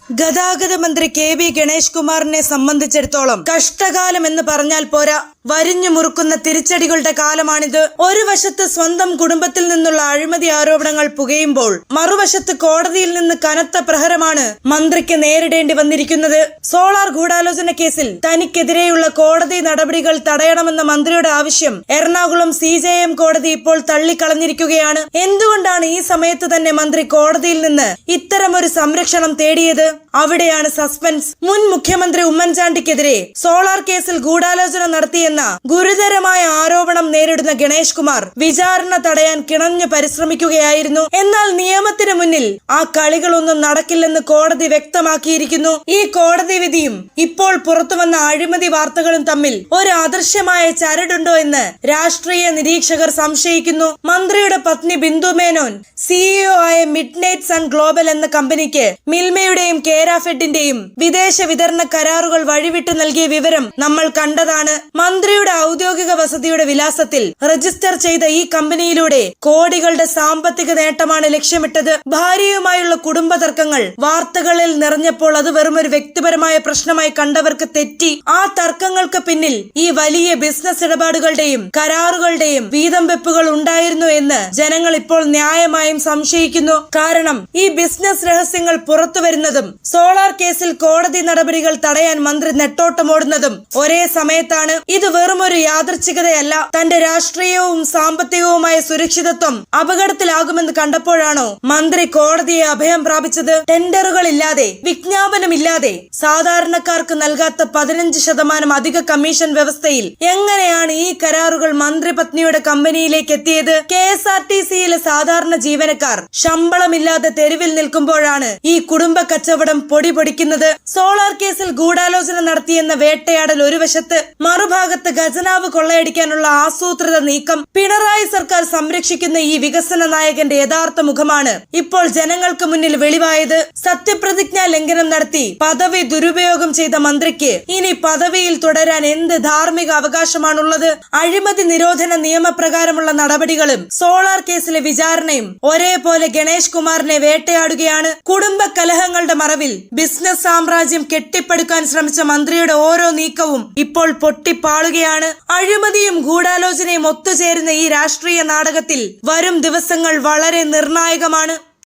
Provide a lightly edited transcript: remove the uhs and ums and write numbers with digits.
ഗതാഗത മന്ത്രി കെ.ബി. ഗണേഷ് കുമാറിനെ സംബന്ധിച്ചിടത്തോളം കഷ്ടകാലം എന്ന് പറഞ്ഞാൽ പോരാ, വരിഞ്ഞു മുറുക്കുന്ന തിരിച്ചടികളുടെ കാലമാണിത്. ഒരു വശത്ത് സ്വന്തം കുടുംബത്തിൽ നിന്നുള്ള അഴിമതി ആരോപണങ്ങൾ പുകയുമ്പോൾ മറുവശത്ത് കോടതിയിൽ നിന്ന് കനത്ത പ്രഹരമാണ് മന്ത്രിക്ക് നേരിടേണ്ടി വന്നിരിക്കുന്നത്. സോളാർ ഗൂഢാലോചന കേസിൽ തനിക്കെതിരെയുള്ള കോടതി നടപടികൾ തടയണമെന്ന മന്ത്രിയുടെ ആവശ്യം എറണാകുളം CJM കോടതി ഇപ്പോൾ തള്ളിക്കളഞ്ഞിരിക്കുകയാണ്. എന്തുകൊണ്ടാണ് ഈ സമയത്ത് തന്നെ മന്ത്രി കോടതിയിൽ നിന്ന് ഇത്തരമൊരു സംരക്ഷണം തേടിയത്? അവിടെയാണ് സസ്പെൻസ്. മുൻ മുഖ്യമന്ത്രി ഉമ്മൻചാണ്ടിക്കെതിരെ സോളാർ കേസിൽ ഗൂഢാലോചന നടത്തിയെന്ന ഗുരുതരമായ ആരോപണം നേരിടുന്ന ഗണേഷ് കുമാർ വിചാരണ തടയാൻ കിണഞ്ഞു പരിശ്രമിക്കുകയായിരുന്നു. എന്നാൽ നിയമത്തിന് മുന്നിൽ ആ കളികളൊന്നും നടക്കില്ലെന്ന് കോടതി വ്യക്തമാക്കിയിരിക്കുന്നു. ഈ കോടതി വിധിയും ഇപ്പോൾ പുറത്തുവന്ന അഴിമതി വാർത്തകളും തമ്മിൽ ഒരു അദൃശ്യമായ ചരടുണ്ടോ എന്ന് രാഷ്ട്രീയ നിരീക്ഷകർ സംശയിക്കുന്നു. മന്ത്രിയുടെ പത്നി ബിന്ദു മേനോൻ CEO ആയ മിഡ്നൈറ്റ് സൺ ഗ്ലോബൽ എന്ന കമ്പനിക്ക് മിൽമയുടെയും കേരാഫെഡിന്റെയും വിദേശ വിതരണ കരാറുകൾ വഴിവിട്ട് നൽകിയ വിവരം നമ്മൾ കണ്ടതാണ്. മന്ത്രിയുടെ ഔദ്യോഗിക വസതിയുടെ വിലാസത്തിൽ രജിസ്റ്റർ ചെയ്ത ഈ കമ്പനിയിലൂടെ കോടികളുടെ സാമ്പത്തിക നേട്ടമാണ് ലക്ഷ്യമിട്ടത്. ഭാര്യയുമായുള്ള കുടുംബ തർക്കങ്ങൾ വാർത്തകളിൽ നിറഞ്ഞപ്പോൾ അത് വെറുമൊരു വ്യക്തിപരമായ പ്രശ്നമായി കണ്ടവർക്ക് തെറ്റി. ആ തർക്കങ്ങൾക്ക് പിന്നിൽ ഈ വലിയ ബിസിനസ് ഇടപാടുകളുടെയും കരാറുകളുടെയും വീതം വെപ്പുകൾ ഉണ്ടായിരുന്നു എന്ന് ജനങ്ങൾ ഇപ്പോൾ ന്യായമായും സംശയിക്കുന്നു. കാരണം ഈ ബിസിനസ് രഹസ്യങ്ങൾ പുറത്തു വരുന്നതും സോളാർ കേസിൽ കോടതി നടപടികൾ തടയാൻ മന്ത്രി നെട്ടോട്ടമോടുന്നതും ഒരേ സമയത്താണ്. ഇത് വെറും ഒരു യാദൃച്ഛികതയല്ല. തന്റെ രാഷ്ട്രീയവും സാമ്പത്തികവുമായ സുരക്ഷിതത്വം അപകടത്തിലാകുമെന്ന് കണ്ടപ്പോഴാണോ മന്ത്രി കോടതിയെ അഭയം പ്രാപിച്ചത്? ടെൻഡറുകളില്ലാതെ, വിജ്ഞാപനമില്ലാതെ സാധാരണക്കാർക്ക് നൽകാത്ത 15% അധിക കമ്മീഷൻ വ്യവസ്ഥയിൽ എങ്ങനെയാണ് ഈ കരാറുകൾ മന്ത്രി പത്നിയുടെ കമ്പനിയിലേക്ക് എത്തിയത്? KSRTCയിലെ സാധാരണ ജീവനക്കാർ ശമ്പളമില്ലാതെ തെരുവിൽ നിൽക്കുമ്പോഴാണ് ഈ കുടുംബ കച്ചവടം പൊടി പൊടിക്കുന്നത്. സോളാർ കേസിൽ ഗൂഢാലോചന നടത്തിയെന്ന വേട്ടയാടൽ ഒരു വശത്ത്, മറുഭാഗത്ത് ഖജനാവ് കൊള്ളയടിക്കാനുള്ള ആസൂത്രിത നീക്കം. പിണറായി സർക്കാർ സംരക്ഷിക്കുന്ന ഈ വികസന നായകന്റെ യഥാർത്ഥ മുഖമാണ് ഇപ്പോൾ ജനങ്ങൾക്ക് മുന്നിൽ വെളിവായത്. സത്യപ്രതിജ്ഞാ ലംഘനം നടത്തി പദവി ദുരുപയോഗം ചെയ്ത മന്ത്രിക്ക് ഇനി പദവിയിൽ തുടരാൻ എന്ത് ധാർമ്മിക അവകാശമാണുള്ളത്? അഴിമതി നിരോധന നിയമപ്രകാരമുള്ള നടപടികളും സോളാർ കേസിലെ വിചാരണയും ഒരേപോലെ ഗണേഷ് കുമാറിനെ വേട്ടയാടുകയാണ്. കുടുംബ കലഹങ്ങളുടെ മറവിൽ ബിസിനസ് സാമ്രാജ്യം കെട്ടിപ്പടുക്കാൻ ശ്രമിച്ച മന്ത്രിയുടെ ഓരോ നീക്കവും ഇപ്പോൾ പൊട്ടിപ്പാളുകയാണ്. അഴിമതിയും ഗൂഢാലോചനയും ഒത്തുചേരുന്ന ഈ രാഷ്ട്രീയ നാടകത്തിൽ വരും ദിവസങ്ങൾ വളരെ നിർണായകമാണ്.